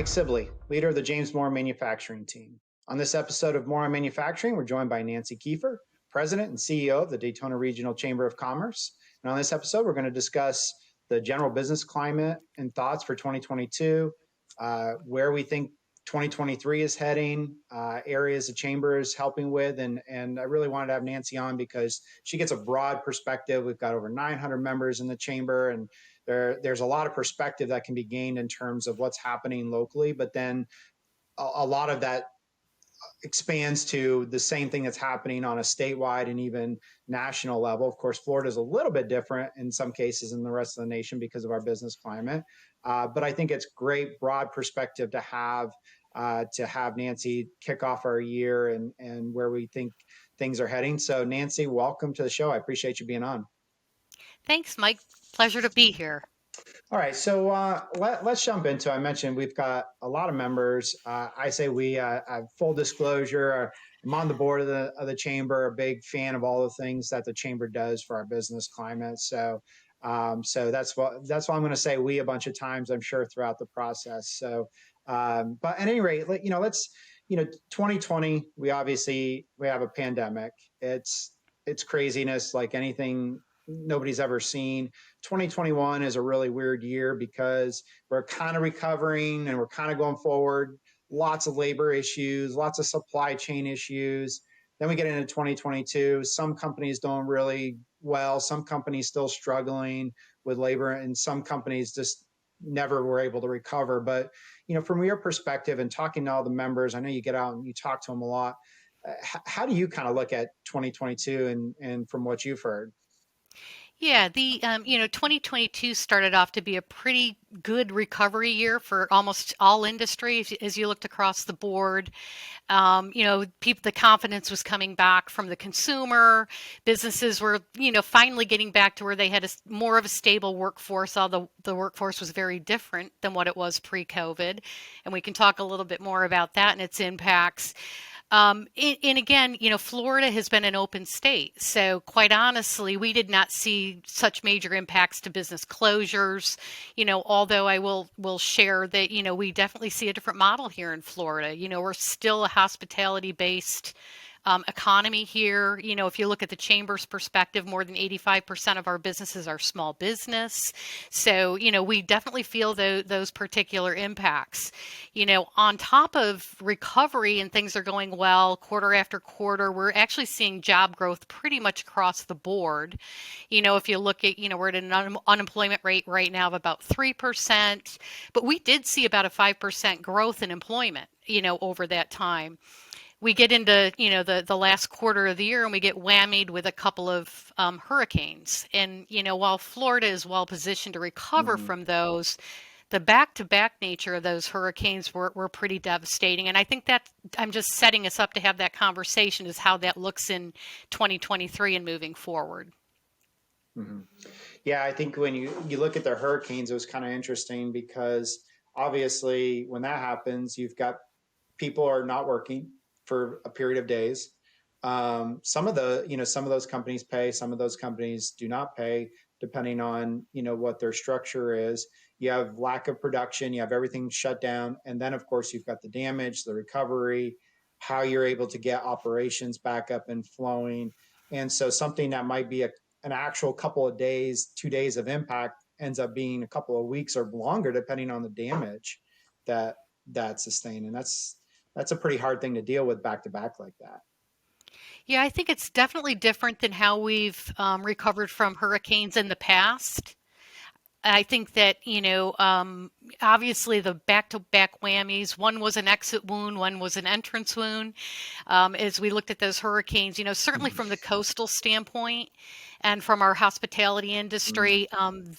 Mike Sibley, leader of the James Moore Manufacturing Team. On this episode of More on Manufacturing, we're joined by Nancy Keefer, President and CEO of the Daytona Regional Chamber of Commerce. And on this episode, we're going to discuss the general business climate and thoughts for 2022, where we think 2023 is heading, areas the chamber is helping with. And I really wanted to have Nancy on because she gets a broad perspective. We've got over 900 members in the chamber, and there's a lot of perspective that can be gained in terms of what's happening locally, but then a lot of that expands to the same thing that's happening on a statewide and even national level. Of course, Florida is a little bit different in some cases than the rest of the nation because of our business climate. But I think it's great broad perspective to have Nancy kick off our year and where we think things are heading. So Nancy, welcome to the show. I appreciate you being on. Thanks, Mike. Pleasure to be here. All right, so let's jump into it. I mentioned we've got a lot of members. I say we, full disclosure, I'm on the board of the chamber, a big fan of all the things that the chamber does for our business climate. So that's why I'm going to say we a bunch of times, I'm sure, throughout the process. So, but at any rate, let's 2020, we have a pandemic. It's craziness like anything nobody's ever seen. 2021 is a really weird year because we're kind of recovering and we're kind of going forward. Lots of labor issues, lots of supply chain issues. Then we get into 2022. Some companies doing really well. Some companies still struggling with labor, and some companies just never were able to recover. But from your perspective and talking to all the members, I know you get out and you talk to them a lot. How do you kind of look at 2022 and from what you've heard? Yeah, the 2022 started off to be a pretty good recovery year for almost all industries as you looked across the board. The confidence was coming back from the consumer. Businesses were, finally getting back to where they had more of a stable workforce. Although the workforce was very different than what it was pre-COVID, and we can talk a little bit more about that and its impacts. And again, Florida has been an open state. So quite honestly, we did not see such major impacts to business closures, although I will share that, we definitely see a different model here in Florida. We're still a hospitality based economy here. If you look at the chamber's perspective, more than 85% of our businesses are small business. So, we definitely feel those particular impacts. On top of recovery and things are going well quarter after quarter, we're actually seeing job growth pretty much across the board. If you look at, we're at an unemployment rate right now of about 3%, but we did see about a 5% growth in employment, over that time. We get into the last quarter of the year and we get whammied with a couple of hurricanes. And while Florida is well positioned to recover from those, the back-to-back nature of those hurricanes were pretty devastating. And I think that I'm just setting us up to have that conversation is how that looks in 2023 and moving forward. Mm-hmm. Yeah, I think when you look at the hurricanes, it was kind of interesting because obviously when that happens, you've got people are not working for a period of days. Some of those companies pay, some of those companies do not pay, depending on, what their structure is. You have lack of production, you have everything shut down. And then of course you've got the damage, the recovery, how you're able to get operations back up and flowing. And so something that might be an actual couple of days, 2 days of impact ends up being a couple of weeks or longer, depending on the damage that's sustained. And that's a pretty hard thing to deal with back to back like that. Yeah, I think it's definitely different than how we've recovered from hurricanes in the past. I think that, obviously the back-to-back whammies, one was an exit wound, one was an entrance wound. As we looked at those hurricanes, certainly from the coastal standpoint and from our hospitality industry,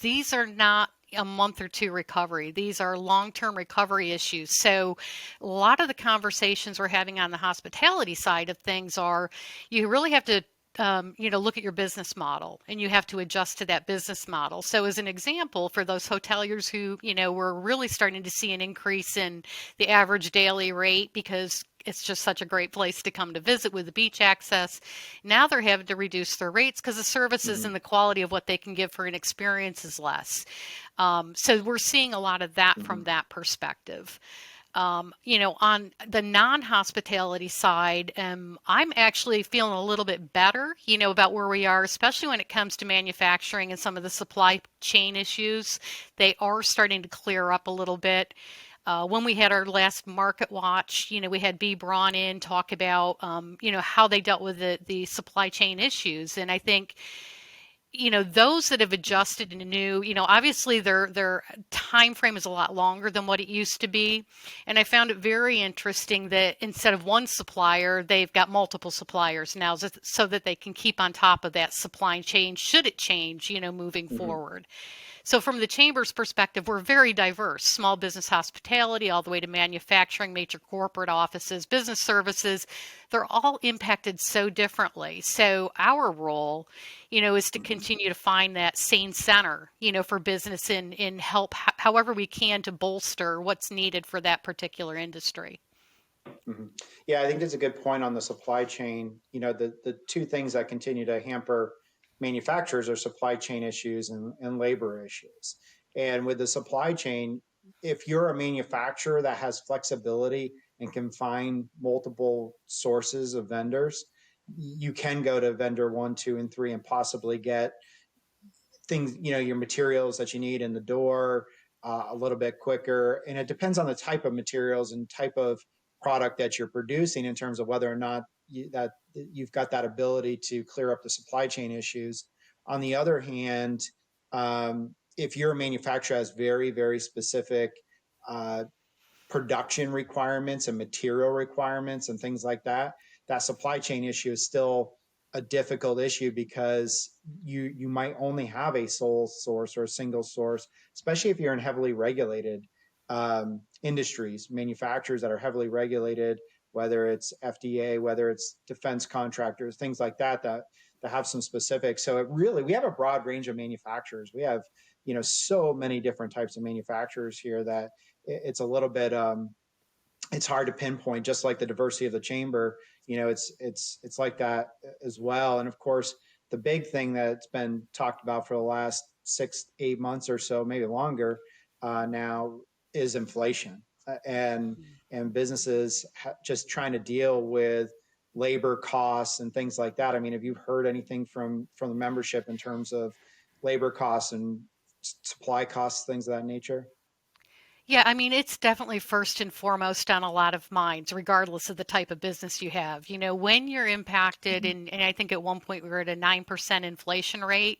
these are not a month or two recovery. These are long-term recovery issues. So a lot of the conversations we're having on the hospitality side of things are you really have to look at your business model and you have to adjust to that business model. So as an example, for those hoteliers who, were really starting to see an increase in the average daily rate because it's just such a great place to come to visit with the beach access. Now they're having to reduce their rates because the services and the quality of what they can give for an experience is less. So we're seeing a lot of that from that perspective. On the non-hospitality side, I'm actually feeling a little bit better, about where we are, especially when it comes to manufacturing and some of the supply chain issues. They are starting to clear up a little bit. When we had our last market watch, we had B. Braun in talk about, how they dealt with the supply chain issues. And I think those that have adjusted and new, obviously their time frame is a lot longer than what it used to be. And I found it very interesting that instead of one supplier, they've got multiple suppliers now, so that they can keep on top of that supply chain should it change, moving Mhm. forward. So, from the chamber's perspective, we're very diverse, small business hospitality, all the way to manufacturing, major corporate offices, business services. They're all impacted so differently. So, our role, is to continue to find that sane center, for business and help however we can to bolster what's needed for that particular industry. Mhm. Yeah, I think that's a good point on the supply chain. The two things that continue to hamper manufacturers are supply chain issues and labor issues. And with the supply chain, if you're a manufacturer that has flexibility and can find multiple sources of vendors, you can go to vendor one, two, and three and possibly get things, your materials that you need in the door a little bit quicker. And it depends on the type of materials and type of product that you're producing in terms of whether or not that you've got that ability to clear up the supply chain issues. On the other hand, if you're a manufacturer that has very, very specific uh, production requirements and material requirements and things like that, that supply chain issue is still a difficult issue because you might only have a sole source or a single source, especially if you're in heavily regulated industries, manufacturers that are heavily regulated, whether it's FDA, whether it's defense contractors, things like that have some specifics. So we have a broad range of manufacturers. We have so many different types of manufacturers here that it's a little bit it's hard to pinpoint, just like the diversity of the chamber. It's like that as well. And of course, the big thing that's been talked about for the last 6 8 months or so, maybe longer now, is inflation. And businesses just trying to deal with labor costs and things like that. I mean, have you heard anything from the membership in terms of labor costs and supply costs, things of that nature? Yeah, I mean, it's definitely first and foremost on a lot of minds, regardless of the type of business you have. When you're impacted, and I think at one point we were at a 9% inflation rate,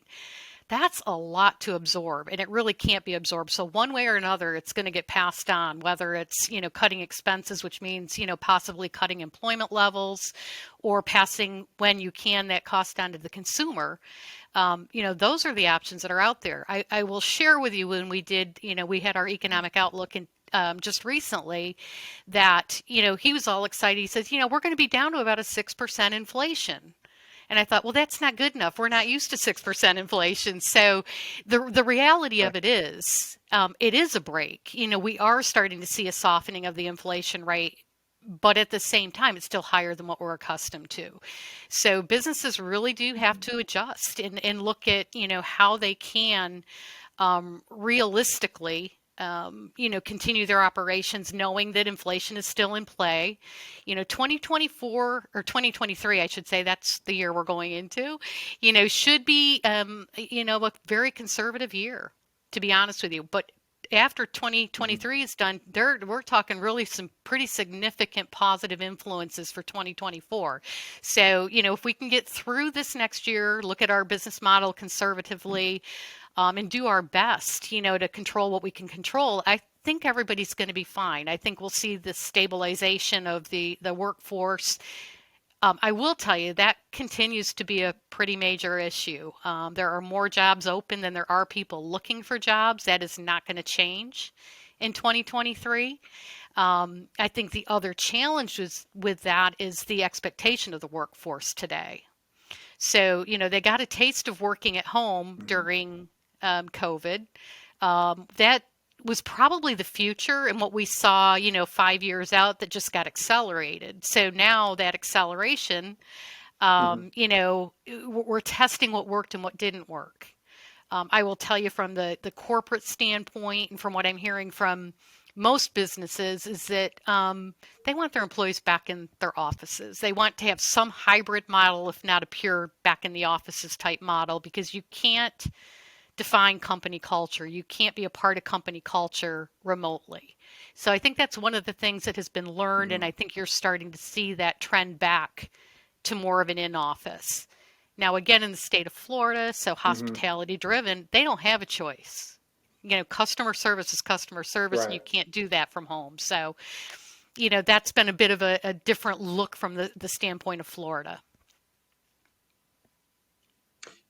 that's a lot to absorb, and it really can't be absorbed. So one way or another, it's going to get passed on, whether it's, cutting expenses, which means, possibly cutting employment levels, or passing when you can that cost on to the consumer. Those are the options that are out there. I will share with you when we had our economic outlook in just recently that, he was all excited. He says, we're going to be down to about a 6% inflation. And I thought, well, that's not good enough. We're not used to 6% inflation. So the reality Right. of it is a break. We are starting to see a softening of the inflation rate, but at the same time, it's still higher than what we're accustomed to. So businesses really do have to adjust and look at, how they can realistically, continue their operations knowing that inflation is still in play. 2024 or 2023, I should say, that's the year we're going into, should be, a very conservative year, to be honest with you. But after Mhm. 2023 is done, we're talking really some pretty significant positive influences for 2024. So, if we can get through this next year, look at our business model conservatively, and do our best, to control what we can control, I think everybody's going to be fine. I think we'll see the stabilization of the workforce. I will tell you that continues to be a pretty major issue. There are more jobs open than there are people looking for jobs. That is not going to change in 2023. I think the other challenge with that is the expectation of the workforce today. So, they got a taste of working at home Mhm. during COVID. That was probably the future and what we saw, 5 years out that just got accelerated. So now that acceleration, Mhm. we're testing what worked and what didn't work. I will tell you from the corporate standpoint and from what I'm hearing from most businesses is that they want their employees back in their offices. They want to have some hybrid model, if not a pure back in the offices type model, because you can't define company culture. You can't be a part of company culture remotely. So I think that's one of the things that has been learned, and Mm-hmm. I think you're starting to see that trend back to more of an in office. Now, again, in the state of Florida, so Mm-hmm. hospitality driven, they don't have a choice. Customer service is customer service, and Right. you can't do that from home. So, that's been a bit of a different look from the standpoint of Florida.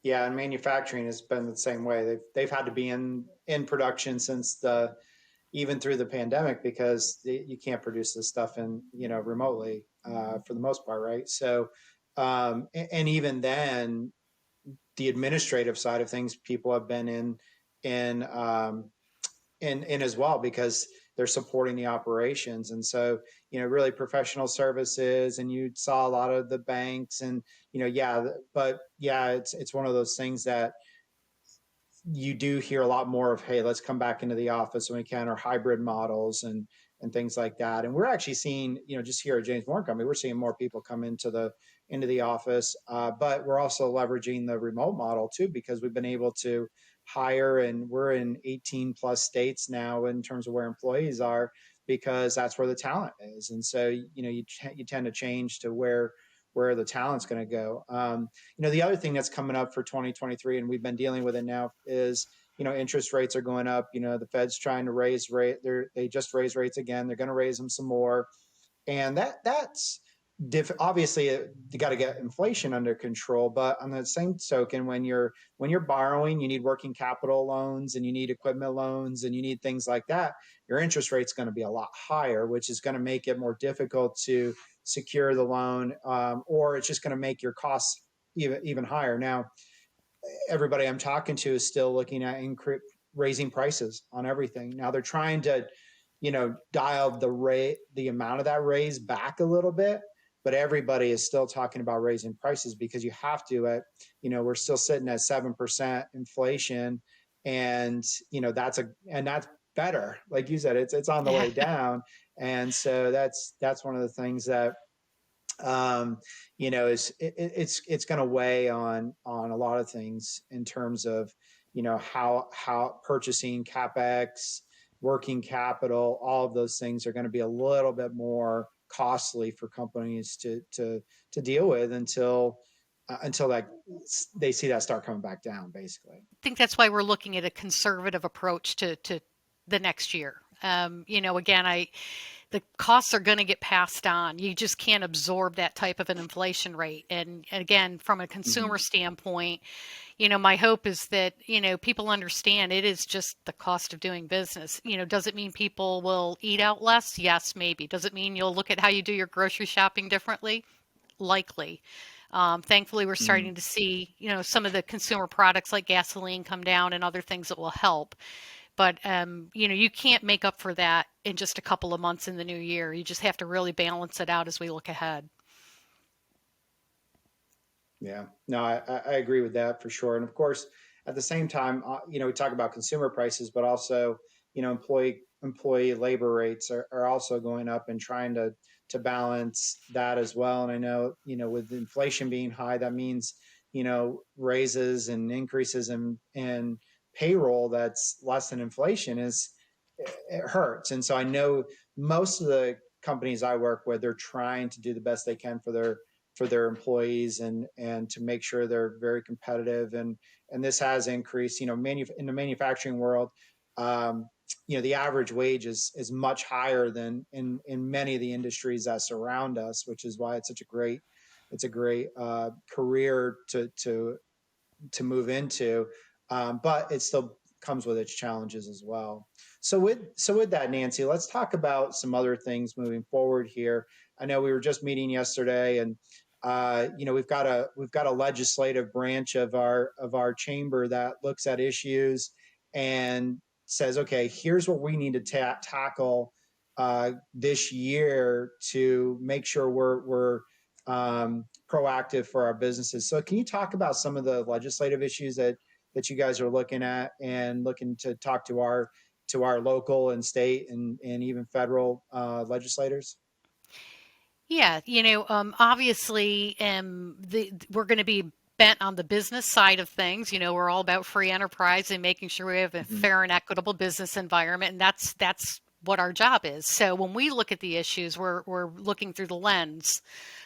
Yeah, and manufacturing has been the same way. They've had to be in production since the even through the pandemic because you can't produce this stuff in remotely for the most part, right? So, and even then, the administrative side of things, people have been in in as well because they're supporting the operations, and so really professional services, and you saw a lot of the banks, and yeah, but yeah, it's one of those things that you do hear a lot more of, hey, let's come back into the office when we can, or hybrid models and things like that. And we're actually seeing, just here at James Morgan Company, we're seeing more people come into the office, but we're also leveraging the remote model too because we've been able to hire, and we're in 18 plus states now in terms of where employees are because that's where the talent is. And so you tend to change to where the talent's going to go. The other thing that's coming up for 2023, and we've been dealing with it now, is interest rates are going up. The Fed's trying to raise rate. They just raised rates again. They're going to raise them some more, and that's obviously you got to get inflation under control. But on the same token, when you're borrowing, you need working capital loans, and you need equipment loans, and you need things like that. Your interest rate's going to be a lot higher, which is going to make it more difficult to secure the loan, or it's just going to make your costs even higher. Now, everybody I'm talking to is still looking at raising prices on everything. Now they're trying to, dial the amount of that raise back a little bit, but everybody is still talking about raising prices because you have to. We're still sitting at 7% inflation, and that's better. Like you said, it's on the Yeah. way down, and so that's one of the things that um, is it's going to weigh on a lot of things in terms of how purchasing capex, working capital, all of those things are going to be a little bit more costly for companies to deal with until that they see that start coming back down, basically. Think that's why we're looking at a conservative approach to the next year. Again, the costs are going to get passed on. You just can't absorb that type of an inflation rate. And again, from a Mm-hmm. consumer standpoint, my hope is that, people understand it is just the cost of doing business. Does it mean people will eat out less? Yes, maybe. Does it mean you'll look at how you do your grocery shopping differently? Likely. Thankfully, we're Mm-hmm. starting to see, some of the consumer products like gasoline come down and other things that will help. But you can't make up for that in just a couple of months in the new year. You just have to really balance it out as we look ahead. Yeah, no, I agree with that for sure. And of course, at the same time, we talk about consumer prices, but also, employee labor rates are also going up and trying to balance that as well. And I know, with inflation being high, that means, raises and increases in payroll that's less than inflation it hurts. And so I know most of the companies I work with, they're trying to do the best they can for their employees and to make sure they're very competitive. And this has increased, in the manufacturing world. Um, the average wage is much higher than in many of the industries that surround us, which is why it's a great career to move into, but it still comes with its challenges as well. So with that, Nancy, let's talk about some other things moving forward here. I know we were just meeting yesterday, and we've got a legislative branch of our chamber that looks at issues and says, okay, here's what we need to tackle this year to make sure we're proactive for our businesses. So can you talk about some of the legislative issues that you guys are looking at and looking to talk to our to our local and state and even federal legislators? Yeah, obviously, we're going to be bent on the business side of things. We're all about free enterprise and making sure we have a Hmm. fair and equitable business environment, and that's what our job is. So when we look at the issues, we're looking through the lens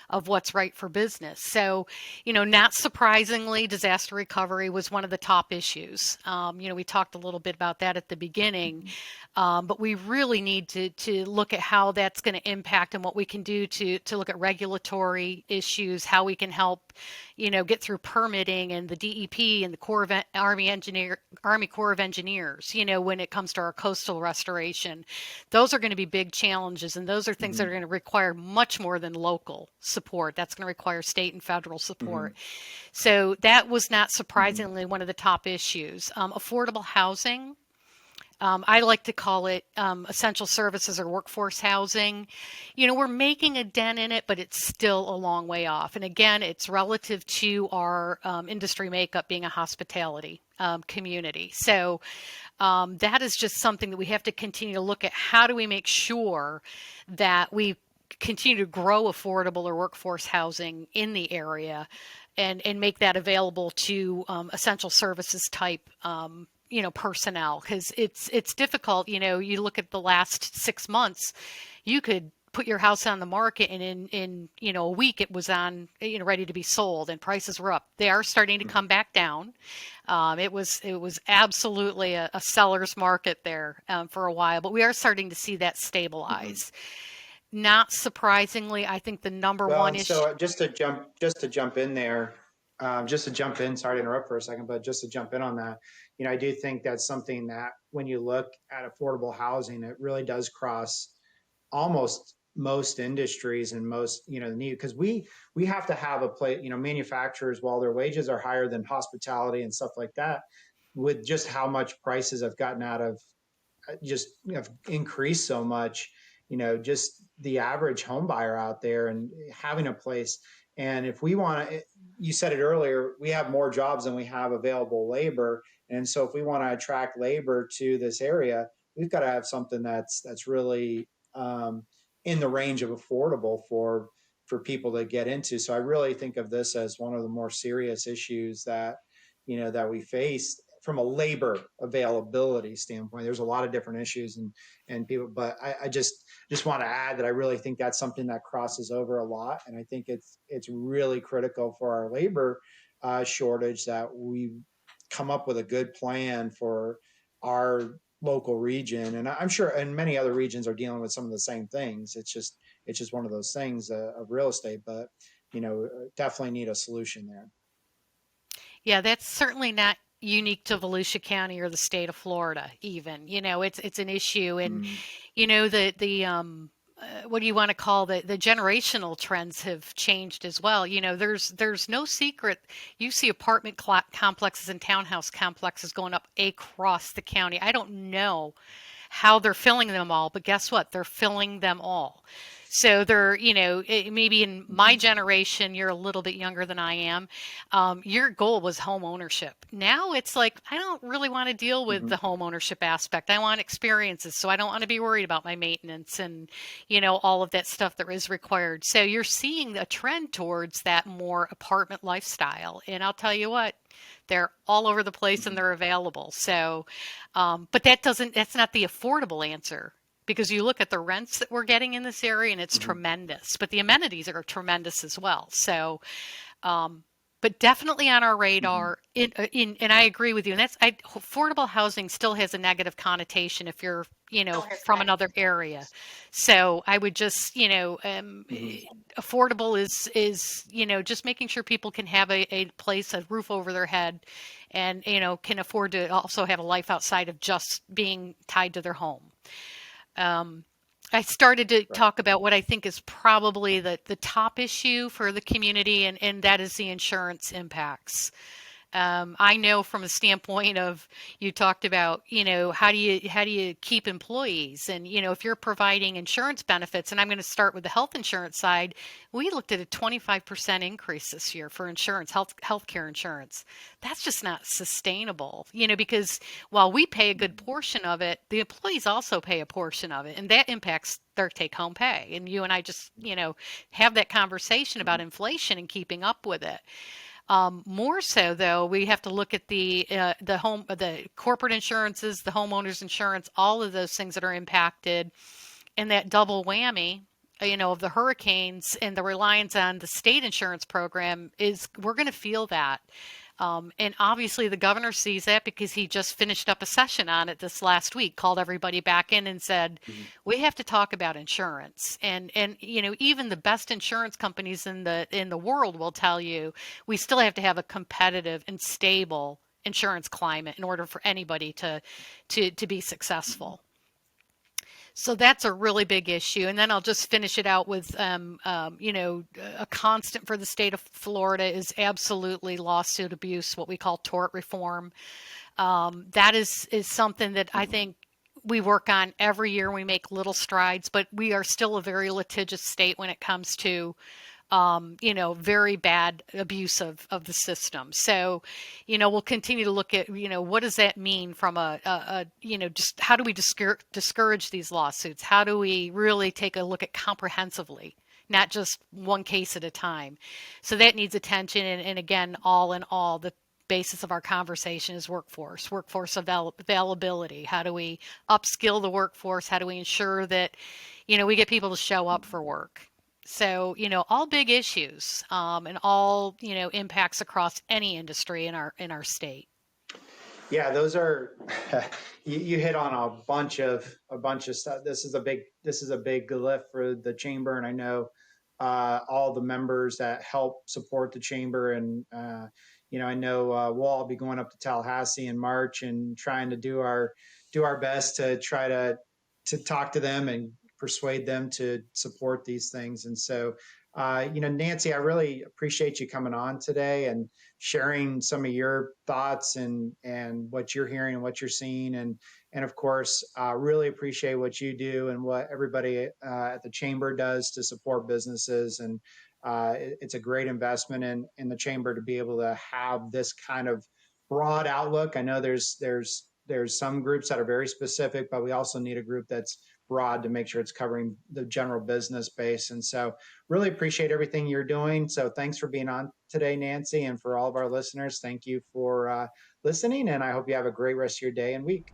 of what's right for business. So, not surprisingly, disaster recovery was one of the top issues. We talked a little bit about that at the beginning, Hmm. but we really need to look at how that's going to impact and what we can do to look at regulatory issues, how we can help, get through permitting and the DEP and the Army Corps of Engineers. When it comes to our coastal restoration, those are going to be big challenges, and those are things that Hmm. are going to require much more than local support. That's going to require state and federal Hmm. support. So that was not Hmm. surprisingly one of the top issues. Affordable housing. I like to call it essential services or workforce housing. We're making a dent in it, but it's still a long way off. And again, it's relative to our industry makeup being a hospitality community. So that is just something that we have to continue to look at. How do we make sure that we continue to grow affordable or workforce housing in the area and make that available to essential services type personnel, because it's difficult. You look at the last 6 months, you could put your house on the market and in a week it was on ready to be sold and prices were up. They are starting to come back down. It was absolutely a seller's market there for a while, but we are starting to see that Hmm. stabilize. Not surprisingly, I think the number Well, one and issue. so just to jump in there, just to jump in. Sorry to interrupt for a second, but just to jump in on that, I do think that's something that when you look at affordable housing, it really does cross almost most industries and most the need, because we have to have a place. Manufacturers, while their wages are higher than hospitality and stuff like that, with just how much prices have gotten out of just have increased so much, just the average home buyer out there and having a place. And if we want to, you said it earlier, we have more jobs than we have available labor. And so if we want to attract labor to this area, we've got to have something that's really in the range of affordable for people to get into. So I really think of this as one of the more serious issues that we face from a labor availability standpoint. There's a lot of different issues and people, but I just want to add that I really think that's something that crosses over a lot, and I think it's really critical for our labor shortage that we come up with a good plan for our local region. And I'm sure, and many other regions are dealing with some of the same things. It's just one of those things of real estate, but definitely need a solution there. Yeah, that's certainly not unique to Volusia County or the state of Florida even. It's an issue. And Mm. the what do you want to call the generational trends have changed as well. There's no secret. You see apartment complexes and townhouse complexes going up across the county. I don't know how they're filling them all, but guess what? They're filling them all. So maybe in my Mhm. generation, you're a little bit younger than I am. Your goal was home ownership. Now it's like, I don't really want to deal with the Mhm. home ownership aspect. I want experiences. So I don't want to be worried about my maintenance and, all of that stuff that is required. So you're seeing a trend towards that more apartment lifestyle. And I'll tell you what, they're all over the place and Mhm. they're available. So, but that's not the affordable answer, because you look at the rents that we're getting in this area and it's Mhm. tremendous, but the amenities are tremendous as well. So, um, but definitely on our Mhm. radar. And I agree with you. And affordable housing still has a negative connotation if you're, from another area. So I would just, Mhm. affordable is just making sure people can have a place, a roof over their head, and can afford to also have a life outside of just being tied to their home. Um, I started to Right. talk about what I think is probably the top issue for the community, and that is the insurance impacts. I know from a standpoint of, you talked about, how do you keep employees, and if you're providing insurance benefits, and I'm going to start with the health insurance side. We looked at a 25% increase this year for insurance, healthcare insurance. That's just not sustainable, because while we pay a good portion of it, the employees also pay a portion of it, and that impacts their take home pay. And you and I just, have that conversation about inflation and keeping up with it. More so, though, we have to look at the corporate insurances, the homeowners insurance, all of those things that are impacted, and that double whammy, of the hurricanes and the reliance on the state insurance program is we're going to feel that. And obviously the governor sees that because he just finished up a session on it this last week, called everybody back in and said, we have to talk about insurance. And even the best insurance companies in the world will tell you we still have to have a competitive and stable insurance climate in order for anybody to be successful. So that's a really big issue. And then I'll just finish it out with, a constant for the state of Florida is absolutely lawsuit abuse, what we call tort reform. That is something that I think we work on every year. We make little strides, but we are still a very litigious state when it comes to very bad abuse of the system. So, we'll continue to look at, what does that mean from just how do we discourage these lawsuits? How do we really take a look at comprehensively, not just one case at a time? So that needs attention. And again, all in all, the basis of our conversation is workforce availability. How do we upskill the workforce? How do we ensure that, we get people to show up for work? So, all big issues, and all, impacts across any industry in our state. Yeah, those are you hit on a bunch of stuff. This is a big lift for the chamber, and I know all the members that help support the chamber. And I know we'll all be going up to Tallahassee in March and trying to do our best to try to talk to them and persuade them to support these things. And so, Nancy, I really appreciate you coming on today and sharing some of your thoughts and what you're hearing and what you're seeing. And of course, really appreciate what you do and what everybody at the chamber does to support businesses. And it's a great investment in the chamber to be able to have this kind of broad outlook. I know there's some groups that are very specific, but we also need a group that's broad to make sure it's covering the general business base. And so really appreciate everything you're doing. So thanks for being on today, Nancy. And for all of our listeners, thank you for listening. And I hope you have a great rest of your day and week.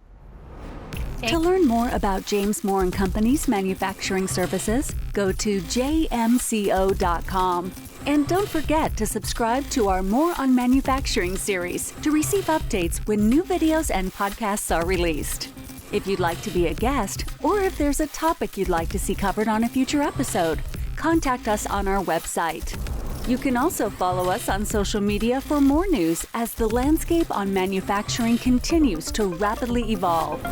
To learn more about James Moore & Company's manufacturing services, go to jmco.com. And don't forget to subscribe to our More on Manufacturing series to receive updates when new videos and podcasts are released. If you'd like to be a guest, or if there's a topic you'd like to see covered on a future episode, contact us on our website. You can also follow us on social media for more news as the landscape on manufacturing continues to rapidly evolve.